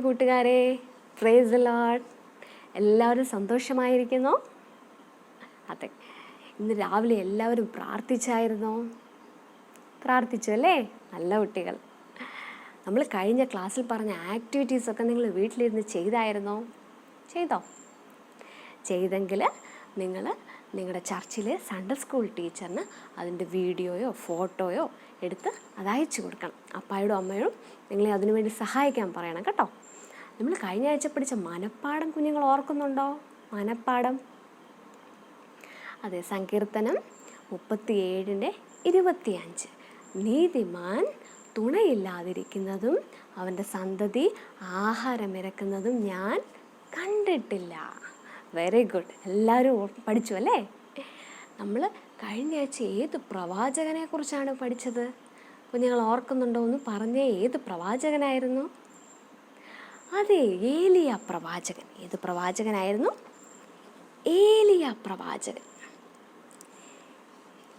കൂട്ടുകാരെ, praise the Lord. എല്ലാവരും സന്തോഷമായിരിക്കുന്നോ? അതെ, ഇന്ന് രാവിലെ എല്ലാവരും പ്രാർത്ഥിച്ചായിരുന്നോ? പ്രാർത്ഥിച്ചു അല്ലേ? നല്ല കുട്ടികൾ. നമ്മൾ കഴിഞ്ഞ ക്ലാസ്സിൽ പറഞ്ഞ ആക്ടിവിറ്റീസൊക്കെ നിങ്ങൾ വീട്ടിലിരുന്ന് ചെയ്തായിരുന്നോ? ചെയ്തെങ്കിൽ നിങ്ങൾ നിങ്ങളുടെ ചർച്ചിലെ സൺഡേ സ്കൂൾ ടീച്ചറിന് അതിൻ്റെ വീഡിയോയോ ഫോട്ടോയോ എടുത്ത് അത് അയച്ചു കൊടുക്കണം. അപ്പായോടും അമ്മയോടും നിങ്ങളെ അതിനുവേണ്ടി സഹായിക്കാൻ പറയണം കേട്ടോ. നമ്മൾ കഴിഞ്ഞ ആഴ്ച പഠിച്ച മനപ്പാഠം കുഞ്ഞുങ്ങൾ ഓർക്കുന്നുണ്ടോ? മനപ്പാഠം, അതെ, സങ്കീർത്തനം 37:25. നീതിമാൻ തുണയില്ലാതിരിക്കുന്നതും അവൻ്റെ സന്തതി ആഹാരമിരക്കുന്നതും ഞാൻ കണ്ടിട്ടില്ല. വെരി ഗുഡ്, എല്ലാവരും പഠിച്ചു അല്ലേ? നമ്മൾ കഴിഞ്ഞ ആഴ്ച ഏത് പ്രവാചകനെ കുറിച്ചാണ് പഠിച്ചത്? കുഞ്ഞുങ്ങൾ ഓർക്കുന്നുണ്ടോ? ഒന്ന് പറഞ്ഞേ, ഏത് പ്രവാചകനായിരുന്നു? അതെ, ഏലിയ പ്രവാചകൻ. ഏത് പ്രവാചകനായിരുന്നു? ഏലിയ പ്രവാചകൻ.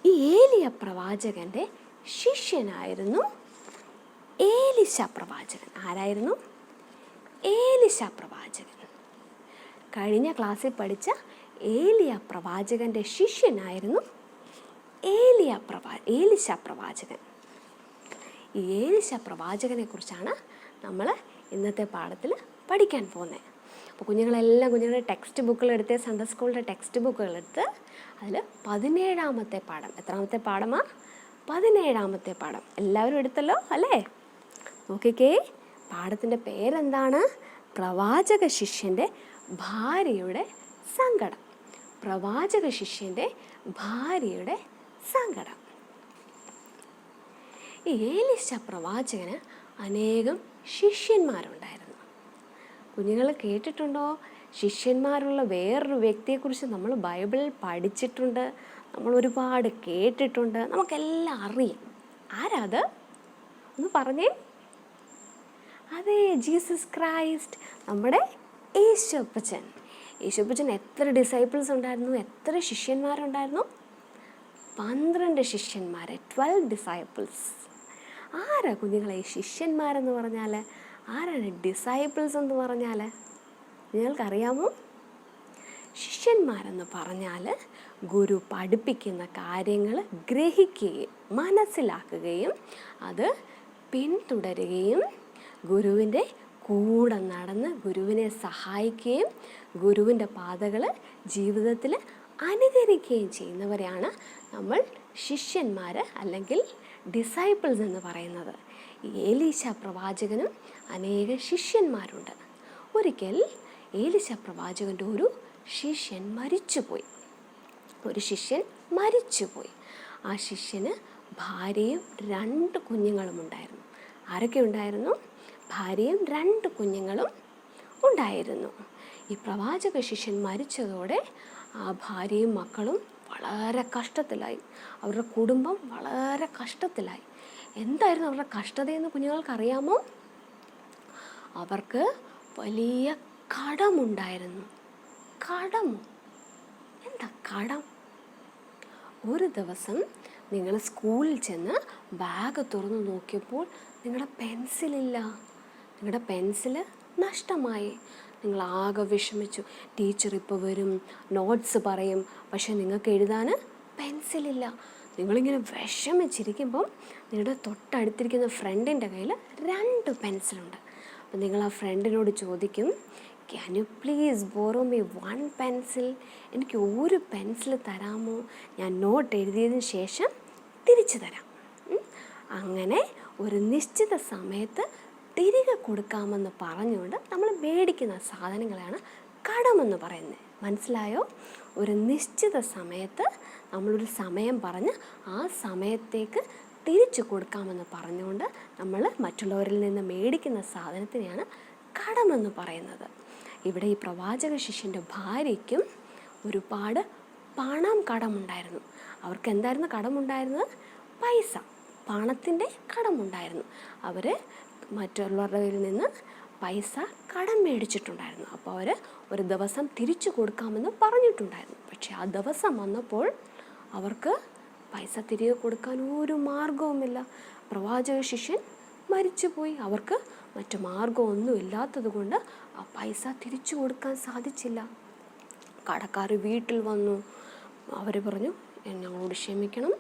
ഈ ഏലിയ പ്രവാചകൻ്റെ ശിഷ്യനായിരുന്നു ഏലിശ പ്രവാചകൻ. ആരായിരുന്നു? ഏലിശ പ്രവാചകൻ. കഴിഞ്ഞ ക്ലാസ്സിൽ പഠിച്ച ഏലിയ പ്രവാചകൻ്റെ ശിഷ്യനായിരുന്നു ഏലിശ പ്രവാചകൻ. ഈ ഏലിശ പ്രവാചകനെ കുറിച്ചാണ് നമ്മൾ ഇന്നത്തെ പാഠത്തിൽ പഠിക്കാൻ പോകുന്നത്. അപ്പോൾ കുഞ്ഞുങ്ങളുടെ ടെക്സ്റ്റ് ബുക്കുകളെടുത്ത്, സൺഡേ സ്കൂളിൻ്റെ ടെക്സ്റ്റ് ബുക്കുകളെടുത്ത് അതിൽ 17-ാമത്തെ പാഠം. എത്രാമത്തെ പാഠമാണ്? 17-ാമത്തെ പാഠം. എല്ലാവരും എടുത്തല്ലോ അല്ലേ? നോക്കിക്കേ, പാഠത്തിൻ്റെ പേരെന്താണ്? പ്രവാചക ശിഷ്യൻ്റെ ഭാര്യയുടെ സങ്കടം. പ്രവാചക ശിഷ്യൻ്റെ ഭാര്യയുടെ സങ്കടം. ഈ ഏലിശ പ്രവാചകന് അനേകം ശിഷ്യന്മാരുണ്ടായിരുന്നു. കുഞ്ഞുങ്ങൾ കേട്ടിട്ടുണ്ടോ? ശിഷ്യന്മാരുള്ള വേറൊരു വ്യക്തിയെക്കുറിച്ച് നമ്മൾ ബൈബിളിൽ പഠിച്ചിട്ടുണ്ട്, നമ്മൾ ഒരുപാട് കേട്ടിട്ടുണ്ട്, നമുക്കെല്ലാം അറിയാം. ആരാത്? ഒന്ന് പറഞ്ഞേ. അതെ, ജീസസ് ക്രൈസ്റ്റ്, നമ്മുടെ യേശുപ്പച്ചൻ. യേശുപ്പച്ചൻ എത്ര ഡിസൈപ്പിൾസ് ഉണ്ടായിരുന്നു? എത്ര ശിഷ്യന്മാരുണ്ടായിരുന്നു? 12 ശിഷ്യന്മാർ, 12 ഡിസൈപ്പിൾസ്. ആരാ കുഞ്ഞുങ്ങളെ ഈ ശിഷ്യന്മാരെന്ന് പറഞ്ഞാൽ? ആരാണ് ഡിസൈപ്പിൾസ് എന്ന് പറഞ്ഞാൽ? നിങ്ങൾക്കറിയാമോ? ശിഷ്യന്മാരെന്ന് പറഞ്ഞാൽ ഗുരു പഠിപ്പിക്കുന്ന കാര്യങ്ങൾ ഗ്രഹിക്കുകയും മനസ്സിലാക്കുകയും അത് പിന്തുടരുകയും ഗുരുവിൻ്റെ കൂടെ നടന്ന് ഗുരുവിനെ സഹായിക്കുകയും ഗുരുവിൻ്റെ പാതകൾ ജീവിതത്തിൽ അനുകരിക്കുകയും ചെയ്യുന്നവരെയാണ് നമ്മൾ ശിഷ്യന്മാർ അല്ലെങ്കിൽ ഡിസൈപ്പിൾസ് എന്ന് പറയുന്നത്. ഏലീശ പ്രവാചകനും അനേക ശിഷ്യന്മാരുണ്ട്. ഒരിക്കൽ ഏലീശ പ്രവാചകൻ്റെ ഒരു ശിഷ്യൻ മരിച്ചുപോയി. ആ ശിഷ്യന് ഭാര്യയും 2 കുഞ്ഞുങ്ങളും ഉണ്ടായിരുന്നു. ആരൊക്കെ ഉണ്ടായിരുന്നു? ഭാര്യയും 2 കുഞ്ഞുങ്ങളും ഉണ്ടായിരുന്നു. ഈ പ്രവാചക ശിഷ്യൻ മരിച്ചതോടെ ആ ഭാര്യയും മക്കളും വളരെ കഷ്ടത്തിലായി. അവരുടെ കുടുംബം വളരെ കഷ്ടത്തിലായി. എന്തായിരുന്നു അവരുടെ കഷ്ടതയെന്ന് കുഞ്ഞുങ്ങൾക്കറിയാമോ? അവർക്ക് വലിയ കടമുണ്ടായിരുന്നു. കടമോ? എന്താ കടം? ഒരു ദിവസം നിങ്ങൾ സ്കൂളിൽ ചെന്ന് ബാഗ് തുറന്ന് നോക്കിയപ്പോൾ നിങ്ങളുടെ പെൻസിലില്ല. നിങ്ങളുടെ പെൻസില് നഷ്ടമായി. നിങ്ങൾ ആകെ വിഷമിച്ചു. ടീച്ചർ ഇപ്പോൾ വരും, നോട്ട്സ് പറയും, പക്ഷെ നിങ്ങൾക്ക് എഴുതാൻ പെൻസിലില്ല. നിങ്ങളിങ്ങനെ വിഷമിച്ചിരിക്കുമ്പം നിങ്ങളുടെ തൊട്ടടുത്തിരിക്കുന്ന ഫ്രണ്ടിൻ്റെ കയ്യിൽ 2 പെൻസിലുണ്ട്. അപ്പം നിങ്ങൾ ആ ഫ്രണ്ടിനോട് ചോദിക്കും, can you please borrow me 1 pencil? എനിക്ക് ഒരു പെൻസിൽ തരാമോ? ഞാൻ നോട്ട് എഴുതിയതിന് ശേഷം തിരിച്ചു തരാം. അങ്ങനെ ഒരു നിശ്ചിത സമയത്ത് തിരികെ കൊടുക്കാമെന്ന് പറഞ്ഞുകൊണ്ട് നമ്മൾ മേടിക്കുന്ന സാധനങ്ങളാണ് കടമെന്ന് പറയുന്നത്. മനസ്സിലായോ? ഒരു നിശ്ചിത സമയത്ത് നമ്മളൊരു സമയം പറഞ്ഞ് ആ സമയത്തേക്ക് തിരിച്ചു കൊടുക്കാമെന്ന് പറഞ്ഞുകൊണ്ട് നമ്മൾ മറ്റുള്ളവരിൽ നിന്ന് മേടിക്കുന്ന സാധനത്തിനെയാണ് കടമെന്ന് പറയുന്നത്. ഇവിടെ ഈ പ്രവാചക ശിഷ്യൻ്റെ ഭാര്യയ്ക്കും ഒരുപാട് പണം കടമുണ്ടായിരുന്നു. അവർക്ക് എന്തായിരുന്നു കടമുണ്ടായിരുന്നത്? പൈസ, പണത്തിൻ്റെ കടമുണ്ടായിരുന്നു. അവർ മറ്റുള്ളവരുടെ കയ്യിൽ നിന്ന് പൈസ കടം മേടിച്ചിട്ടുണ്ടായിരുന്നു. അപ്പോൾ അവർ ഒരു ദിവസം തിരിച്ചു കൊടുക്കാമെന്ന് പറഞ്ഞിട്ടുണ്ടായിരുന്നു. പക്ഷേ ആ ദിവസം വന്നപ്പോൾ അവർക്ക് പൈസ തിരികെ കൊടുക്കാൻ ഒരു മാർഗവുമില്ല. പ്രവാചക ശിഷ്യൻ മരിച്ചുപോയി. അവർക്ക് മറ്റു മാർഗമൊന്നും ഇല്ലാത്തത് കൊണ്ട് ആ പൈസ തിരിച്ചു കൊടുക്കാൻ സാധിച്ചില്ല. കടക്കാർ വീട്ടിൽ വന്നു. അവർ പറഞ്ഞു, ഞങ്ങളോട് ക്ഷമിക്കണം,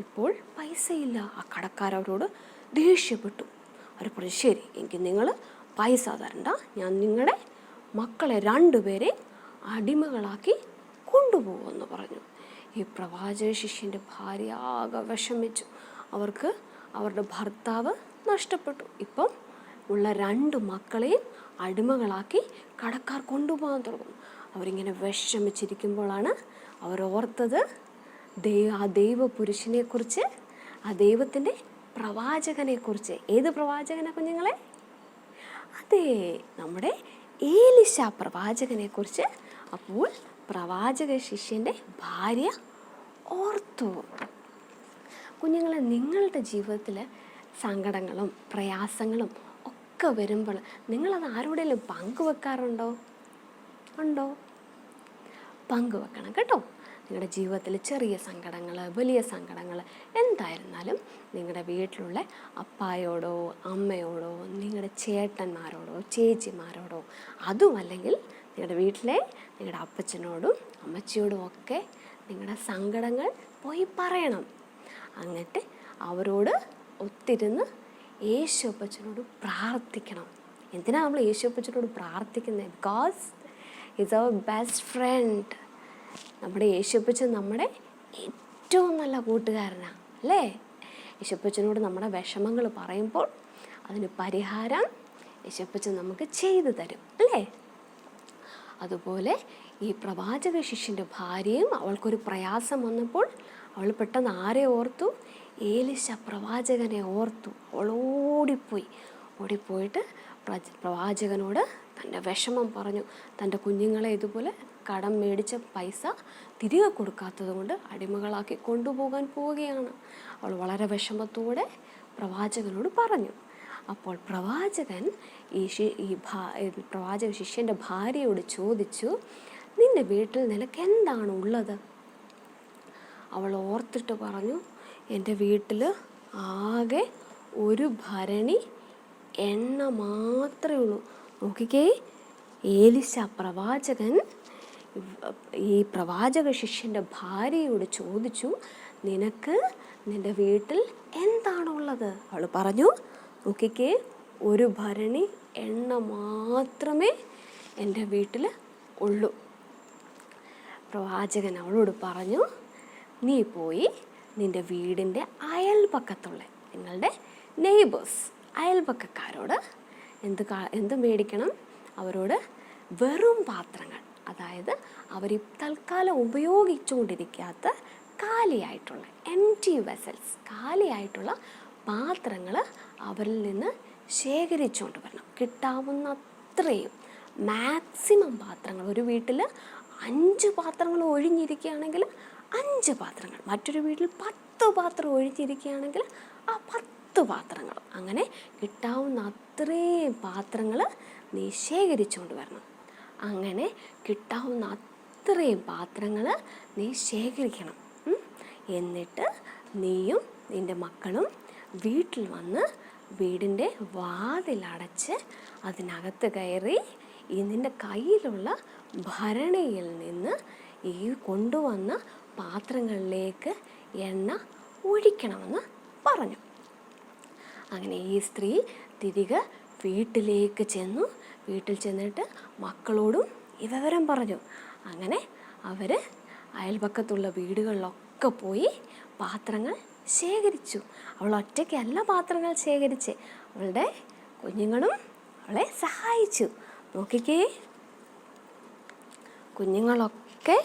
ഇപ്പോൾ പൈസയില്ല. ആ കടക്കാരവരോട് ദേഷ്യപ്പെട്ടു. അവർ പറഞ്ഞു, ശരി, എങ്കിൽ നിങ്ങൾ പൈസ തരണ്ട, ഞാൻ നിങ്ങളുടെ മക്കളെ 2 പേരെ അടിമകളാക്കി കൊണ്ടുപോകുമെന്ന് പറഞ്ഞു. ഈ പ്രവാചക ശിഷ്യൻ്റെ ഭാര്യ ആകെ വിഷമിച്ചു. അവർക്ക് അവരുടെ ഭർത്താവ് നഷ്ടപ്പെട്ടു. ഇപ്പം ഉള്ള 2 മക്കളെയും അടിമകളാക്കി കടക്കാർ കൊണ്ടുപോകാൻ തുടങ്ങും. അവരിങ്ങനെ വിഷമിച്ചിരിക്കുമ്പോഴാണ് അവരോർത്തത് ആ ദൈവപുരുഷനെക്കുറിച്ച്, ആ ദൈവത്തിൻ്റെ പ്രവാചകനെക്കുറിച്ച്. ഏത് പ്രവാചകനാ കുഞ്ഞുങ്ങളെ? അതെ, നമ്മുടെ ഏലിശ പ്രവാചകനെക്കുറിച്ച്. അപ്പോൾ പ്രവാചക ശിഷ്യൻ്റെ ഭാര്യ ഓർത്തു. കുഞ്ഞുങ്ങളെ, നിങ്ങളുടെ ജീവിതത്തിൽ സങ്കടങ്ങളും പ്രയാസങ്ങളും ഒക്കെ വരുമ്പോൾ നിങ്ങളത് ആരോടെങ്കിലും പങ്കുവെക്കാറുണ്ടോ? ഉണ്ടോ? പങ്കുവെക്കണം കേട്ടോ. നിങ്ങളുടെ ജീവിതത്തിൽ ചെറിയ സങ്കടങ്ങൾ, വലിയ സങ്കടങ്ങൾ എന്തായിരുന്നാലും നിങ്ങളുടെ വീട്ടിലുള്ള അപ്പായോടോ അമ്മയോടോ നിങ്ങളുടെ ചേട്ടന്മാരോടോ ചേച്ചിമാരോടോ, അതുമല്ലെങ്കിൽ നിങ്ങളുടെ വീട്ടിലെ നിങ്ങളുടെ അപ്പച്ചനോടും അമ്മച്ചിയോടും ഒക്കെ നിങ്ങളുടെ സങ്കടങ്ങൾ പോയി പറയണം. എന്നിട്ട് അവരോട് ഒത്തിരുന്ന് യേശുപ്പച്ചനോട് പ്രാർത്ഥിക്കണം. എന്തിനാണ് നമ്മൾ യേശുപ്പച്ചനോട് പ്രാർത്ഥിക്കുന്നത്? Because is our best friend. നമ്മുടെ യേശുപ്പച്ചൻ നമ്മുടെ ഏറ്റവും നല്ല കൂട്ടുകാരനാണ് അല്ലേ? യേശുപ്പച്ചനോട് നമ്മുടെ വിഷമങ്ങൾ പറയുമ്പോൾ അതിന് പരിഹാരം യേശുപ്പച്ചൻ നമുക്ക് ചെയ്തു തരും അല്ലേ? അതുപോലെ ഈ പ്രവാചക ശിഷ്യൻ്റെ ഭാര്യയും അവൾക്കൊരു പ്രയാസം വന്നപ്പോൾ അവൾ പെട്ടെന്ന് ആരെ ഓർത്തു? ഏലിശ പ്രവാചകനെ ഓർത്തു. അവൾ ഓടിപ്പോയിട്ട് പ്രവാചകനോട് തൻ്റെ വിഷമം പറഞ്ഞു. തൻ്റെ കുഞ്ഞുങ്ങളെ ഇതുപോലെ കടം മേടിച്ച പൈസ തിരികെ കൊടുക്കാത്തത് കൊണ്ട് അടിമകളാക്കി കൊണ്ടുപോകാൻ പോവുകയാണ്. അവൾ വളരെ വിഷമത്തോടെ പ്രവാചകനോട് പറഞ്ഞു. അപ്പോൾ പ്രവാചകൻ പ്രവാചക ശിഷ്യൻ്റെ ഭാര്യയോട് ചോദിച്ചു, നിൻ്റെ വീട്ടിൽ നിനക്ക് എന്താണ് ഉള്ളത്? അവൾ ഓർത്തിട്ട് പറഞ്ഞു, എൻ്റെ വീട്ടിൽ ആകെ 1 ഭരണി എണ്ണ മാത്രമേ ഉള്ളൂ. നോക്കിക്കേ, ഏലിശ പ്രവാചകൻ ഈ പ്രവാചക ശിഷ്യൻ്റെ ഭാര്യയോട് ചോദിച്ചു, നിനക്ക് നിൻ്റെ വീട്ടിൽ എന്താണുള്ളത്? അവൾ പറഞ്ഞു, നോക്കിക്കേ, 1 ഭരണി എണ്ണ മാത്രമേ എൻ്റെ വീട്ടിൽ ഉള്ളൂ. പ്രവാചകൻ അവളോട് പറഞ്ഞു, നീ പോയി നിൻ്റെ വീടിൻ്റെ അയൽപക്കത്തുള്ള നിങ്ങളുടെ നെയ്ബേഴ്സ്, അയൽപക്കക്കാരോട് എന്ത് മേടിക്കണം? അവരോട് വെറും പാത്രങ്ങൾ, അതായത് അവർ തൽക്കാലം ഉപയോഗിച്ചുകൊണ്ടിരിക്കാത്ത കാലിയായിട്ടുള്ള എംപ്റ്റി വെസൽസ്, കാലിയായിട്ടുള്ള പാത്രങ്ങൾ അവരിൽ നിന്ന് ശേഖരിച്ചുകൊണ്ട് വരണം. കിട്ടാവുന്ന അത്രയും മാക്സിമം പാത്രങ്ങൾ. ഒരു വീട്ടിൽ 5 പാത്രങ്ങൾ ഒഴിഞ്ഞിരിക്കുകയാണെങ്കിൽ 5 പാത്രങ്ങൾ, മറ്റൊരു വീട്ടിൽ 10 പാത്രം ഒഴിഞ്ഞിരിക്കുകയാണെങ്കിൽ ആ 10 പാത്രങ്ങൾ, അങ്ങനെ കിട്ടാവുന്ന അത്രയും പാത്രങ്ങൾ നീ ശേഖരിച്ചുകൊണ്ട് വരണം. അങ്ങനെ കിട്ടാവുന്ന അത്രയും പാത്രങ്ങൾ നീ ശേഖരിക്കണം. എന്നിട്ട് നീയും നിൻ്റെ മക്കളും വീട്ടിൽ വന്ന് വീടിൻ്റെ വാതിലടച്ച് അതിനകത്ത് കയറി ഈ നിൻ്റെ കയ്യിലുള്ള ഭരണിയിൽ നിന്ന് ഈ കൊണ്ടുവന്ന പാത്രങ്ങളിലേക്ക് എണ്ണ ഒഴിക്കണമെന്ന് പറഞ്ഞു. അങ്ങനെ ഈ സ്ത്രീ തിരികെ വീട്ടിലേക്ക് ചെന്നു. വീട്ടിൽ ചെന്നിട്ട് മക്കളോടും ഈ വിവരം പറഞ്ഞു. അങ്ങനെ അവർ അയൽപക്കത്തുള്ള വീടുകളിലൊക്കെ പോയി പാത്രങ്ങൾ ശേഖരിച്ചു. അവൾ ഒറ്റയ്ക്കല്ല പാത്രങ്ങൾ ശേഖരിച്ച്, അവളുടെ കുഞ്ഞുങ്ങളും അവളെ സഹായിച്ചു. നോക്കിക്കേ, കുഞ്ഞുങ്ങളൊക്കെ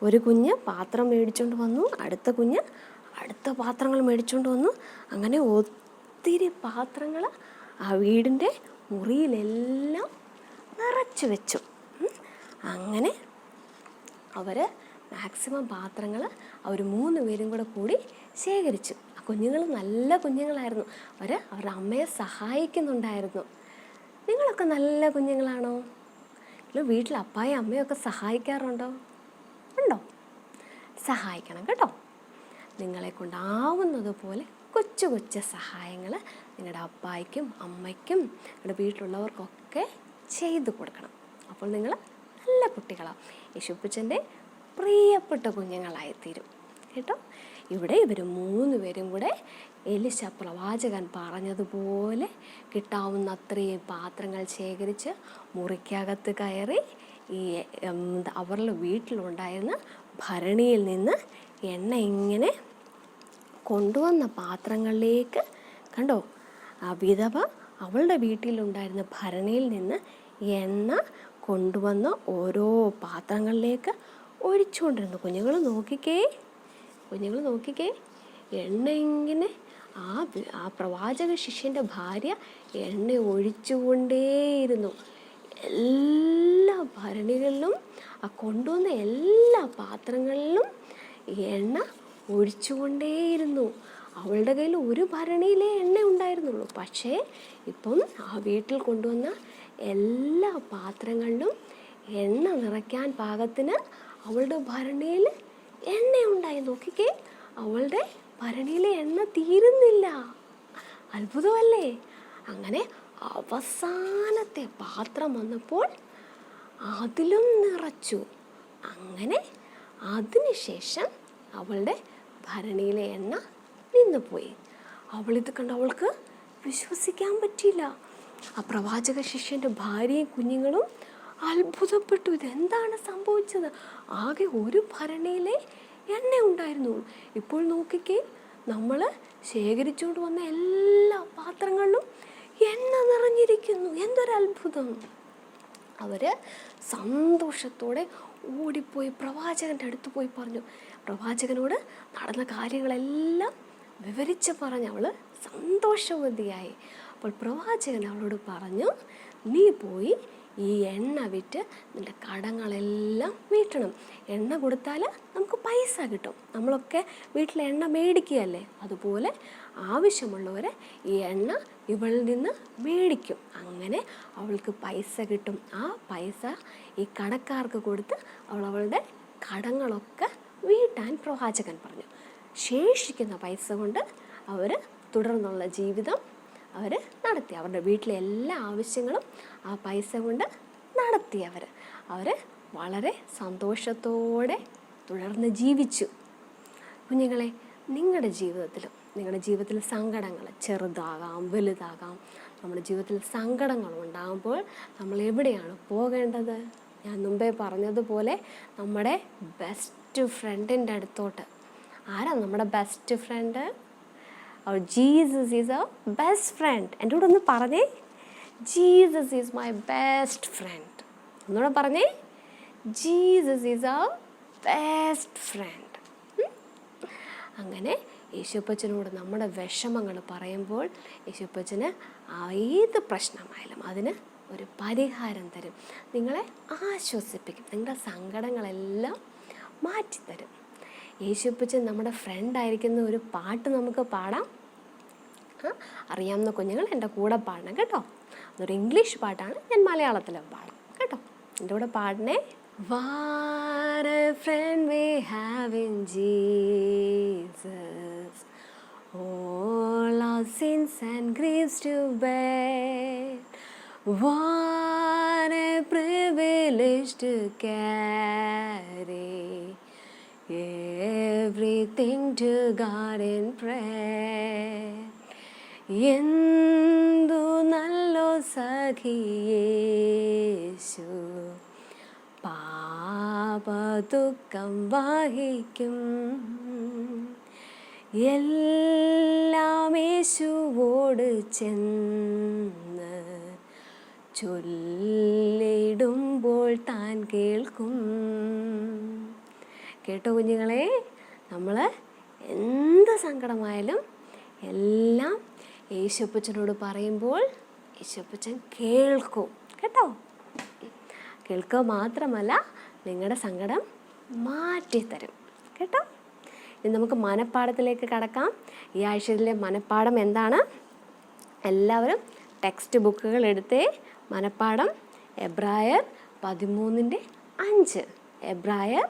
ഒരു കുഞ്ഞ് പാത്രം മേടിച്ചുകൊണ്ട് വന്നു, അടുത്ത കുഞ്ഞ് അടുത്ത പാത്രങ്ങൾ മേടിച്ചുകൊണ്ട് വന്നു. അങ്ങനെ ഒത്തിരി പാത്രങ്ങൾ ആ വീടിൻ്റെ മുറിയിലെല്ലാം നിറച്ചു വെച്ചു. അങ്ങനെ അവർ മാക്സിമം പാത്രങ്ങൾ അവർ 3 പേരും കൂടി ശേഖരിച്ചു. ആ കുഞ്ഞുങ്ങൾ നല്ല കുഞ്ഞുങ്ങളായിരുന്നു. അവർ അവരുടെ അമ്മയെ സഹായിക്കുന്നുണ്ടായിരുന്നു. നിങ്ങളൊക്കെ നല്ല കുഞ്ഞുങ്ങളാണോ? നിങ്ങൾ വീട്ടിൽ അപ്പായും അമ്മയൊക്കെ സഹായിക്കാറുണ്ടോ? ഉണ്ടോ? സഹായിക്കണം കേട്ടോ. നിങ്ങളെ കൊണ്ടാവുന്നത് പോലെ കൊച്ചു കൊച്ചു സഹായങ്ങൾ നിങ്ങളുടെ അപ്പായ്ക്കും അമ്മയ്ക്കും നിങ്ങളുടെ വീട്ടിലുള്ളവർക്കൊക്കെ ചെയ്തു കൊടുക്കണം. അപ്പോൾ നിങ്ങൾ നല്ല കുട്ടികളാണ്, യേശുപ്പച്ചൻ്റെ പ്രിയപ്പെട്ട കുഞ്ഞുങ്ങളായിത്തീരും കേട്ടോ. ഇവിടെ ഇവർ 3 പേരും കൂടെ എലീശ പ്രവാചകൻ പറഞ്ഞതുപോലെ കിട്ടാവുന്ന അത്രയും പാത്രങ്ങൾ ശേഖരിച്ച് മുറിക്കകത്ത് കയറി ഈ അവരുടെ വീട്ടിലുണ്ടായിരുന്ന ഭരണിയിൽ നിന്ന് എണ്ണ ഇങ്ങനെ കൊണ്ടുവന്ന പാത്രങ്ങളിലേക്ക്, കണ്ടോ, ആ വിധവ അവളുടെ വീട്ടിലുണ്ടായിരുന്ന ഭരണിയിൽ നിന്ന് എണ്ണ കൊണ്ടുവന്ന ഓരോ പാത്രങ്ങളിലേക്ക് ഒഴിച്ചുകൊണ്ടിരുന്നു. കുഞ്ഞുങ്ങൾ നോക്കിക്കേ, എണ്ണ ഇങ്ങനെ ആ പ്രവാചക ശിഷ്യൻ്റെ ഭാര്യ എണ്ണ ഒഴിച്ചുകൊണ്ടേയിരുന്നു. എല്ലാ ഭരണികളിലും, ആ കൊണ്ടുവന്ന എല്ലാ പാത്രങ്ങളിലും എണ്ണ ഒഴിച്ചുകൊണ്ടേയിരുന്നു. അവളുടെ കയ്യിൽ ഒരു ഭരണിയിലേ എണ്ണ ഉണ്ടായിരുന്നുള്ളൂ. പക്ഷേ ഇപ്പം ആ വീട്ടിൽ കൊണ്ടുവന്ന എല്ലാ പാത്രങ്ങളിലും എണ്ണ നിറയ്ക്കാൻ പാകത്തിന് അവളുടെ ഭരണിയിൽ എണ്ണയുണ്ടായി. നോക്കിക്കേ, അവളുടെ ഭരണിയിലെ എണ്ണ തീരുന്നില്ല. അത്ഭുതമല്ലേ? അങ്ങനെ അവസാനത്തെ പാത്രം വന്നപ്പോൾ അതിലും നിറച്ചു. അങ്ങനെ അതിനുശേഷം അവളുടെ ഭരണിയിലെ എണ്ണ നിന്നുപോയി. അവളിത് കണ്ട് അവൾക്ക് വിശ്വസിക്കാൻ പറ്റിയില്ല. ആ പ്രവാചക ശിഷ്യൻ്റെ ഭാര്യയും കുഞ്ഞുങ്ങളും അത്ഭുതപ്പെട്ടു. ഇതെന്താണ് സംഭവിച്ചത്? ആകെ ഒരു ഭരണിയിലെ എണ്ണ ഉണ്ടായിരുന്നുള്ളൂ. ഇപ്പോൾ നോക്കിക്കേ, നമ്മൾ ശേഖരിച്ചുകൊണ്ട് വന്ന എല്ലാ പാത്രങ്ങളിലും എണ്ണ നിറഞ്ഞിരിക്കുന്നു. എന്തൊരത്ഭുതം! അവർ സന്തോഷത്തോടെ ഓടിപ്പോയി പ്രവാചകൻ്റെ അടുത്ത് പോയി പറഞ്ഞു. പ്രവാചകനോട് നടന്ന കാര്യങ്ങളെല്ലാം വിവരിച്ച് പറഞ്ഞ് അവൾ സന്തോഷവതിയായി. അപ്പോൾ പ്രവാചകൻ അവളോട് പറഞ്ഞു, നീ പോയി ഈ എണ്ണ വിറ്റ് നിൻ്റെ കടങ്ങളെല്ലാം വീട്ടണം. എണ്ണ കൊടുത്താൽ നമുക്ക് പൈസ കിട്ടും. നമ്മളൊക്കെ വീട്ടിൽ എണ്ണ മേടിക്കുകയല്ലേ, അതുപോലെ ആവശ്യമുള്ളവർ ഈ എണ്ണ ഇവളിൽ നിന്ന് മേടിക്കും. അങ്ങനെ അവൾക്ക് പൈസ കിട്ടും. ആ പൈസ ഈ കടക്കാർക്ക് കൊടുത്ത് അവളുടെ കടങ്ങളൊക്കെ വീട്ടാൻ പ്രവാചകൻ പറഞ്ഞു. ശേഷിക്കുന്ന പൈസ കൊണ്ട് അവർ തുടർന്നുള്ള ജീവിതം അവർ നടത്തി. അവരുടെ വീട്ടിലെ എല്ലാ ആവശ്യങ്ങളും ആ പൈസ കൊണ്ട് നടത്തി. അവർ വളരെ സന്തോഷത്തോടെ തുടർന്ന് ജീവിച്ചു. കുഞ്ഞുങ്ങളെ, നിങ്ങളുടെ ജീവിതത്തിൽ സങ്കടങ്ങൾ ചെറുതാകാം വലുതാകാം. നമ്മുടെ ജീവിതത്തിൽ സങ്കടങ്ങൾ ഉണ്ടാകുമ്പോൾ നമ്മൾ എവിടെയാണ് പോകേണ്ടത്? ഞാൻ മുമ്പേ പറഞ്ഞതുപോലെ നമ്മുടെ ബെസ്റ്റ് ഫ്രണ്ടിൻ്റെ അടുത്തോട്ട്. ആരാ നമ്മുടെ best friend? Jesus is A best friend. എൻ്റെ കൂടെ ഒന്ന് പറഞ്ഞേ, Jesus is my best friend. ഒന്നുകൂടെ പറഞ്ഞേ, Jesus is A best friend. അങ്ങനെ യേശുപ്പച്ചനോട് നമ്മുടെ വിഷമങ്ങൾ പറയുമ്പോൾ യേശുപ്പച്ചന് ഏത് പ്രശ്നമായാലും അതിന് ഒരു പരിഹാരം തരും. നിങ്ങളെ ആശ്വസിപ്പിക്കും. നിങ്ങളുടെ സങ്കടങ്ങളെല്ലാം മാറ്റിത്തരും. യേശുപ്പച്ചൻ നമ്മുടെ ഫ്രണ്ടായിരിക്കുന്ന ഒരു പാട്ട് നമുക്ക് പാടാം. അറിയാവുന്ന കുഞ്ഞുങ്ങൾ എൻ്റെ കൂടെ പാടണം കേട്ടോ. അതൊരു ഇംഗ്ലീഷ് പാട്ടാണ്, ഞാൻ മലയാളത്തിലും പാടാം കേട്ടോ. എൻ്റെ കൂടെ പാടണേ. What a friend we have in Jesus, all our sins and griefs to bear. What a privilege to carry everything to God in prayer. എന്തു നല്ലോ സഖി യേശു, പാപദുഃഖം വഹിക്കും. എല്ലാം യേശുവോട് ചെന്ന് ചൊല്ലിടുമ്പോൾ താൻ കേൾക്കും. കേട്ടോ കുഞ്ഞുങ്ങളെ, നമ്മൾ എന്ത് സങ്കടമായാലും എല്ലാം യേശുപ്പച്ചനോട് പറയുമ്പോൾ യേശുപ്പച്ചൻ കേൾക്കും കേട്ടോ. കേൾക്കുക മാത്രമല്ല, നിങ്ങളുടെ സങ്കടം മാറ്റിത്തരും കേട്ടോ. ഇനി നമുക്ക് മനപ്പാടത്തിലേക്ക് കടക്കാം. ഈ ആഴ്ചയിലെ മനപ്പാടം എന്താണ്? എല്ലാവരും ടെക്സ്റ്റ് ബുക്കുകൾ എടുത്തേ. മനപ്പാടം എബ്രായർ 13:5. എബ്രായർ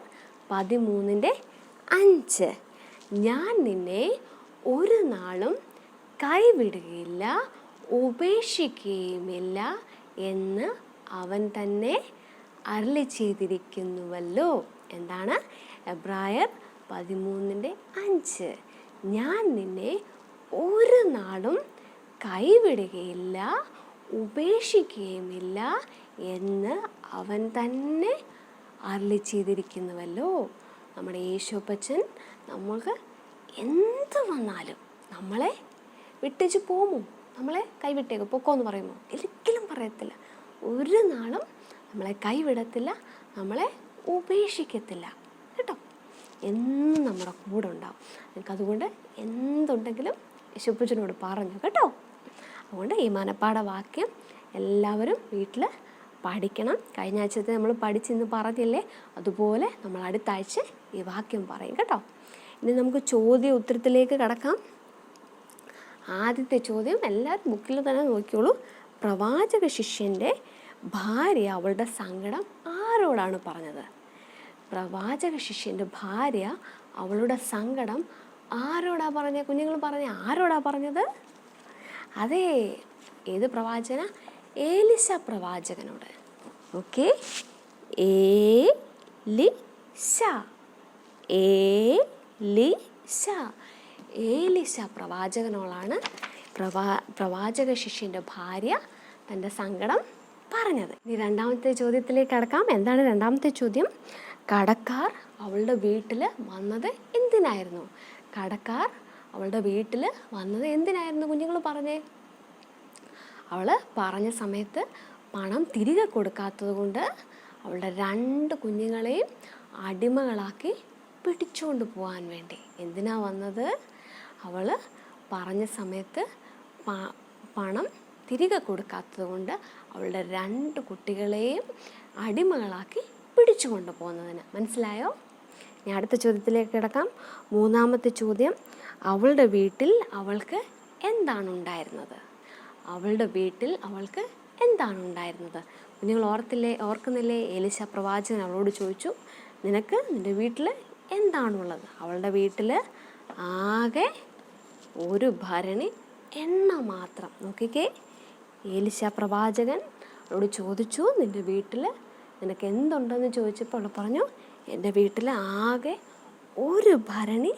13:5. ഞാൻ നിന്നെ ഒരു നാളും കൈവിടുകയില്ല, ഉപേക്ഷിക്കുകയുമില്ല എന്ന് അവൻ തന്നെ അരുളി ചെയ്തിരിക്കുന്നുവല്ലോ. എന്താണ്? എബ്രായർ 13:5. ഞാൻ നിന്നെ ഒരു നാളും കൈവിടുകയില്ല, ഉപേക്ഷിക്കുകയുമില്ല എന്ന് അവൻ തന്നെ അരുളി ചെയ്തിരിക്കുന്നുവല്ലോ. നമ്മുടെ യേശുപ്പച്ചൻ നമ്മൾക്ക് എന്ത് വന്നാലും നമ്മളെ വിട്ടേച്ച് പോകുമോ? നമ്മളെ കൈവിട്ടേക്കോ പൊക്കോന്ന് പറയുമോ? ഒരിക്കലും പറയത്തില്ല. ഒരു നാളും നമ്മളെ കൈവിടത്തില്ല, നമ്മളെ ഉപേക്ഷിക്കത്തില്ല കേട്ടോ. എന്നും നമ്മുടെ കൂടെ ഉണ്ടാവും. എനിക്കതുകൊണ്ട് എന്തുണ്ടെങ്കിലും യേശുപ്പച്ചനോട് പറഞ്ഞു കേട്ടോ. അതുകൊണ്ട് ഈ മനപ്പാഠ വാക്യം എല്ലാവരും വീട്ടിൽ പഠിക്കണം. കഴിഞ്ഞ ആഴ്ചത്തെ നമ്മൾ പഠിച്ചിന്ന് പറഞ്ഞില്ലേ, അതുപോലെ നമ്മൾ അടുത്ത ആഴ്ച ഈ വാക്യം പറയും കേട്ടോ. ഇനി നമുക്ക് ചോദ്യ ഉത്തരത്തിലേക്ക് കടക്കാം. ആദ്യത്തെ ചോദ്യം എല്ലാവരും ബുക്കിൽ തന്നെ നോക്കിയോളൂ. പ്രവാചക ശിഷ്യൻ്റെ ഭാര്യ അവളുടെ സങ്കടം ആരോടാണ് പറഞ്ഞത്? പ്രവാചക ശിഷ്യൻ്റെ ഭാര്യ അവളുടെ സങ്കടം ആരോടാ പറഞ്ഞത്? കുഞ്ഞുങ്ങൾ പറഞ്ഞ ആരോടാ പറഞ്ഞത്? അതെ, ഏത് പ്രവാചകന? ഏലിശ പ്രവാചകനോട്. ഓക്കെ, ഏലിശ പ്രവാചകനോടാണ് പ്രവാചക ശിഷ്യൻ്റെ ഭാര്യ തൻ്റെ സങ്കടം പറഞ്ഞത്. ഇനി രണ്ടാമത്തെ ചോദ്യത്തിലേക്ക് കടക്കാം. എന്താണ് രണ്ടാമത്തെ ചോദ്യം? കടക്കാർ അവളുടെ വീട്ടിൽ വന്നത് എന്തിനായിരുന്നു? കടക്കാർ അവളുടെ വീട്ടിൽ വന്നത് എന്തിനായിരുന്നു? കുഞ്ഞുങ്ങൾ പറഞ്ഞേ. അവൾ പറഞ്ഞ സമയത്ത് പണം തിരികെ കൊടുക്കാത്തത് കൊണ്ട് അവളുടെ 2 കുഞ്ഞുങ്ങളെയും അടിമകളാക്കി പിടിച്ചുകൊണ്ട് പോകാൻ വേണ്ടി. എന്തിനാ വന്നത്? അവൾ പറഞ്ഞ സമയത്ത് പണം തിരികെ കൊടുക്കാത്തത് കൊണ്ട് അവളുടെ 2 കുട്ടികളെയും അടിമകളാക്കി പിടിച്ചു കൊണ്ട് പോകുന്നതിന്. മനസ്സിലായോ? ഇനി അടുത്ത ചോദ്യത്തിലേക്ക് കിടക്കാം. മൂന്നാമത്തെ ചോദ്യം, അവളുടെ വീട്ടിൽ അവൾക്ക് എന്താണ് ഉണ്ടായിരുന്നത്? അവളുടെ വീട്ടിൽ അവൾക്ക് എന്താണ് ഉണ്ടായിരുന്നത്? നിങ്ങൾ ഓർക്കുന്നില്ലേ? ഏലിശ പ്രവാചകൻ അവളോട് ചോദിച്ചു, നിനക്ക് നിൻ്റെ വീട്ടിൽ എന്താണുള്ളത്? അവളുടെ വീട്ടിൽ ആകെ ഒരു ഭരണി എണ്ണ മാത്രം. നോക്കിക്കേ, ഏലിശ പ്രവാചകൻ അവളോട് ചോദിച്ചു, നിൻ്റെ വീട്ടിൽ നിനക്ക് എന്തുണ്ടെന്ന് ചോദിച്ചപ്പോൾ അവൾ പറഞ്ഞു, എൻ്റെ വീട്ടിൽ ആകെ ഒരു ഭരണി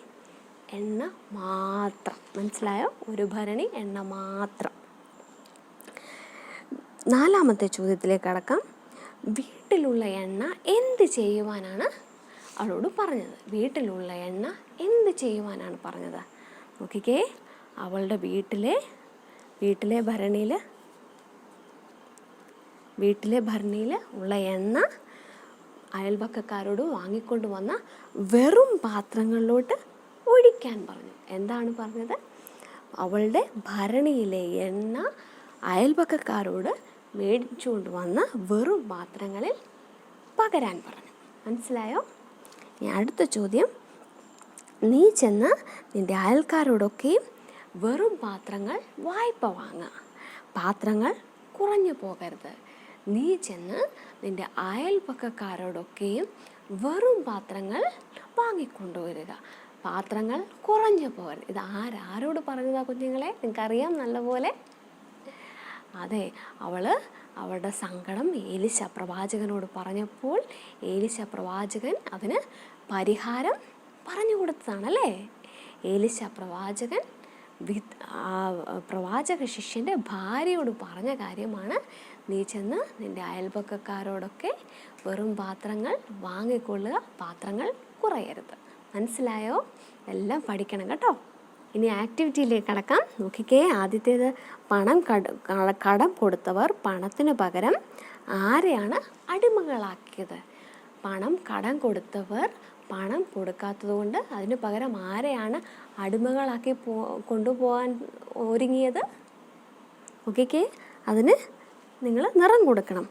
എണ്ണ മാത്രം. മനസ്സിലായോ? ഒരു ഭരണി എണ്ണ മാത്രം. നാലാമത്തെ ചോദ്യത്തിലേക്ക് കടക്കാം. വീട്ടിലുള്ള എണ്ണ എന്ത് ചെയ്യുവാനാണ് അവളോട് പറഞ്ഞത്? വീട്ടിലുള്ള എണ്ണ എന്ത് ചെയ്യുവാനാണ് പറഞ്ഞത്? നോക്കിക്കേ, അവളുടെ വീട്ടിലെ ഭരണിയിൽ ഉള്ള എണ്ണ അയൽപക്കക്കാരോട് വാങ്ങിക്കൊണ്ട് വന്ന വെറും പാത്രങ്ങളിലോട്ട് ഒഴിക്കാൻ പറഞ്ഞു. എന്താണ് പറഞ്ഞത്? അവളുടെ ഭരണിയിലെ എണ്ണ അയൽപക്കക്കാരോട് മേടിച്ചുകൊണ്ട് വന്ന വെറും പാത്രങ്ങളിൽ പകരാൻ പറഞ്ഞു. മനസ്സിലായോ? ഇനി അടുത്ത ചോദ്യം, നീ ചെന്ന് നിൻ്റെ അയൽക്കാരോടൊക്കെയും വെറും പാത്രങ്ങൾ വായ്പ വാങ്ങുക. പാത്രങ്ങൾ കുറഞ്ഞു പോകരുത്. നീ ചെന്ന് നിൻ്റെ അയൽപക്കക്കാരോടൊക്കെയും വെറും പാത്രങ്ങൾ വാങ്ങിക്കൊണ്ടുവരിക. പാത്രങ്ങൾ കുറഞ്ഞു പോകരുത്. ഇത് ആരോട് പറഞ്ഞതാ കുഞ്ഞുങ്ങളെ? നിങ്ങൾക്കറിയാം നല്ലപോലെ. അതെ, അവളുടെ സങ്കടം ഏലിശ പ്രവാചകനോട് പറഞ്ഞപ്പോൾ ഏലിശ പ്രവാചകൻ അതിന് പരിഹാരം പറഞ്ഞു കൊടുത്തതാണല്ലേ. ഏലിശ പ്രവാചകൻ പ്രവാചക ശിഷ്യൻ്റെ ഭാര്യയോട് പറഞ്ഞ കാര്യമാണ്, നീ ചെന്ന് നിൻ്റെ അയൽപക്കക്കാരോടൊക്കെ വെറും പാത്രങ്ങൾ വാങ്ങിക്കൊള്ളുക, പാത്രങ്ങൾ കുറയരുത്. മനസ്സിലായോ? എല്ലാം പഠിക്കണം കേട്ടോ. ഇനി ആക്ടിവിറ്റിയിലേക്ക് കടക്കാം. നോക്കിക്കേ, ആദ്യത്തേത്, കടം കൊടുത്തവർ പണത്തിന് പകരം ആരെയാണ് അടിമകളാക്കിയത്? കടം കൊടുത്തവർ പണം കൊടുക്കാത്തത് കൊണ്ട് അതിന് പകരം ആരെയാണ് അടിമകളാക്കി കൊണ്ടുപോകാൻ ഒരുങ്ങിയത്? നോക്കിക്കേ, അതിന് നിങ്ങൾ നിറം കൊടുക്കണം.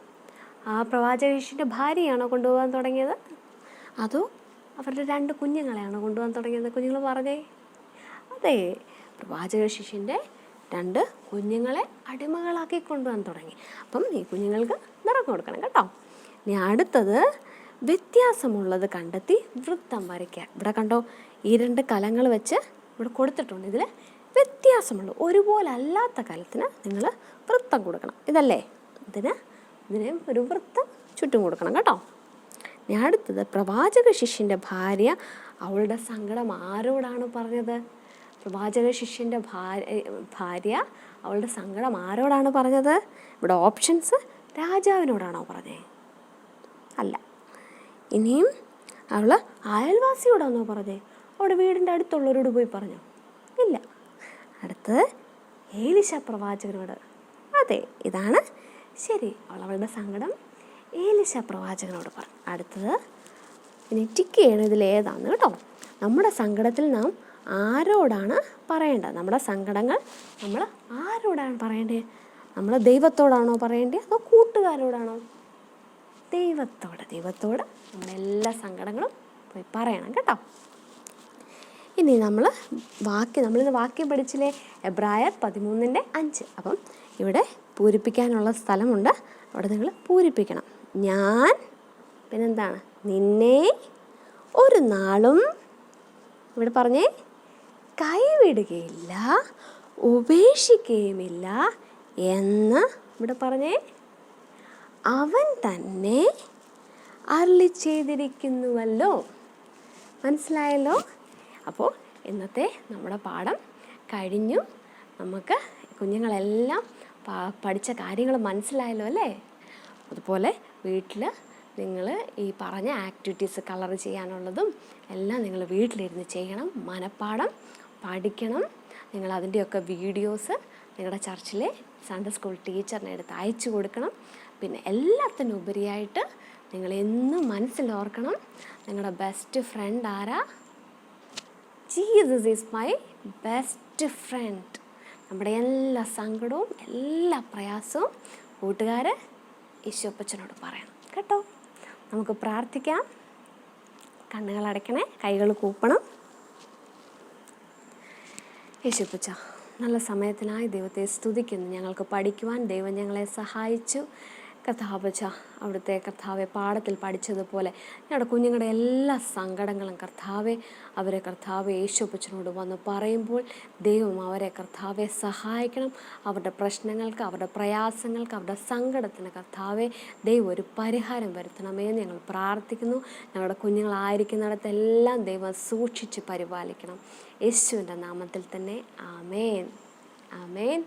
ആ പ്രവാചക ശിഷ്യൻ്റെ ഭാര്യയാണോ കൊണ്ടുപോകാൻ തുടങ്ങിയത്? അതോ അവരുടെ 2 കുഞ്ഞുങ്ങളെയാണോ കൊണ്ടുപോകാൻ തുടങ്ങിയത്? കുഞ്ഞുങ്ങൾ പറഞ്ഞേ. അതെ, പ്രവാചക ശിഷ്യൻ്റെ 2 കുഞ്ഞുങ്ങളെ അടിമകളാക്കി കൊണ്ടുപോകാൻ തുടങ്ങി. അപ്പം ഈ കുഞ്ഞുങ്ങൾക്ക് നിറം കൊടുക്കണം കേട്ടോ. ഇനി അടുത്തത്, വ്യത്യാസമുള്ളത് കണ്ടെത്തി വൃത്തം വരയ്ക്കുക. ഇവിടെ കണ്ടോ, ഈ 2 കലങ്ങൾ വെച്ച് ഇവിടെ കൊടുത്തിട്ടുണ്ട്. ഇതിൽ വ്യത്യാസമുള്ളൂ. ഒരുപോലെ അല്ലാത്ത കലത്തിന് നിങ്ങൾ വൃത്തം കൊടുക്കണം. ഇതല്ലേ, ഇതിന് ഒരു വൃത്തം ചുറ്റും കൊടുക്കണം കേട്ടോ. ഇനി അടുത്തത്, പ്രവാചക ശിഷ്യൻ്റെ ഭാര്യ അവളുടെ സങ്കടം ആരോടാണ് പറഞ്ഞത്? പ്രവാചക ശിഷ്യൻ്റെ ഭാര്യ അവളുടെ സങ്കടം ആരോടാണ് പറഞ്ഞത്? ഇവിടെ ഓപ്ഷൻസ്, രാജാവിനോടാണോ പറഞ്ഞത്? അല്ല. ഇനിയും അവൾ അയൽവാസിയോടാണോ പറഞ്ഞത്? അവിടെ വീടിൻ്റെ അടുത്തുള്ളവരോട് പോയി പറഞ്ഞോ? ഇല്ല. അടുത്തത് ഏലീശ പ്രവാചകനോട്. അതെ, ഇതാണ് ശരി. അവളുടെ സങ്കടം ഏലീശ പ്രവാചകനോട് പറഞ്ഞു. അടുത്തത് ഇനി ടിക്ക് ചെയ്യണം ഇതിൽ ഏതാന്ന് കേട്ടോ. നമ്മുടെ സങ്കടത്തിൽ നാം ആരോടാണ് പറയേണ്ടത്? നമ്മുടെ സങ്കടങ്ങൾ നമ്മൾ ആരോടാണ് പറയേണ്ടത്? നമ്മൾ ദൈവത്തോടാണോ പറയേണ്ടത് അതോ കൂട്ടുകാരോടാണോ? ദൈവത്തോട് നമ്മുടെ എല്ലാ സങ്കടങ്ങളും പോയി പറയണം കേട്ടോ. ഇനി നമ്മളിന്ന് വാക്യം പഠിച്ചില്ലേ, എബ്രായർ 13:5. അപ്പം ഇവിടെ പൂരിപ്പിക്കാനുള്ള സ്ഥലമുണ്ട്, അവിടെ നിങ്ങൾ പൂരിപ്പിക്കണം. ഞാൻ പിന്നെന്താണ്? നിന്നെ ഒരു നാളും ഇവിടെ പറഞ്ഞേ കൈവിടുകയില്ല ഉപേക്ഷിക്കുകയുമില്ല എന്ന് ഇവിടെ പറഞ്ഞേ അവൻ തന്നെ അരുളി ചെയ്തിരിക്കുന്നുവല്ലോ. മനസ്സിലായല്ലോ? അപ്പോൾ ഇന്നത്തെ നമ്മുടെ പാഠം കഴിഞ്ഞു. നമുക്ക് കുഞ്ഞുങ്ങളെല്ലാം പഠിച്ച കാര്യങ്ങൾ മനസ്സിലായല്ലോ അല്ലേ? അതുപോലെ വീട്ടിൽ നിങ്ങൾ ഈ പറഞ്ഞ ആക്ടിവിറ്റീസ് കളർ ചെയ്യാനുള്ളതും എല്ലാം നിങ്ങൾ വീട്ടിലിരുന്ന് ചെയ്യണം, മനപ്പാഠം പഠിക്കണം. നിങ്ങൾ അതിൻ്റെയൊക്കെ വീഡിയോസ് നിങ്ങളുടെ ചർച്ചിലെ സൺഡേ സ്കൂൾ ടീച്ചറിനെ എടുത്ത് അയച്ചു കൊടുക്കണം. പിന്നെ എല്ലാത്തിനും ഉപരിയായിട്ട് നിങ്ങൾ എന്നും മനസ്സിലോർക്കണം, നിങ്ങളുടെ ബെസ്റ്റ് ഫ്രണ്ട് ആരാ? Jesus is my best friend. നമ്മുടെ എല്ലാ സങ്കടവും എല്ലാ പ്രയാസവും കൂട്ടുകാർ യേശുപ്പച്ചനോട് പറയണം കേട്ടോ. നമുക്ക് പ്രാർത്ഥിക്കാം. കണ്ണുകൾ അടയ്ക്കണേ, കൈകൾ കൂപ്പണം. യേശുപ്പച്ച, നല്ല സമയത്തിനായി ദൈവത്തെ സ്തുതിക്കുന്നു. ഞങ്ങൾക്ക് പഠിക്കുവാൻ ദൈവം ഞങ്ങളെ സഹായിച്ചു. കർത്താവച്ച, അവിടുത്തെ കർത്താവെ പാഠത്തിൽ പഠിച്ചതുപോലെ ഞങ്ങളുടെ കുഞ്ഞുങ്ങളുടെ എല്ലാ സങ്കടങ്ങളും കർത്താവെ അവരെ കർത്താവെ യേശുപ്പച്ചനോട് വന്ന് പറയുമ്പോൾ ദൈവം അവരെ കർത്താവെ സഹായിക്കണം. അവരുടെ പ്രശ്നങ്ങൾക്ക്, അവരുടെ പ്രയാസങ്ങൾക്ക്, അവരുടെ സങ്കടത്തിന് കർത്താവെ ദൈവം ഒരു പരിഹാരം വരുത്തണമേ എന്ന് ഞങ്ങൾ പ്രാർത്ഥിക്കുന്നു. ഞങ്ങളുടെ കുഞ്ഞുങ്ങളായിരിക്കുന്നിടത്തെല്ലാം ദൈവം സൂക്ഷിച്ച് പരിപാലിക്കണം. യേശുവിൻ്റെ നാമത്തിൽ തന്നെ ആമേൻ, ആമേൻ.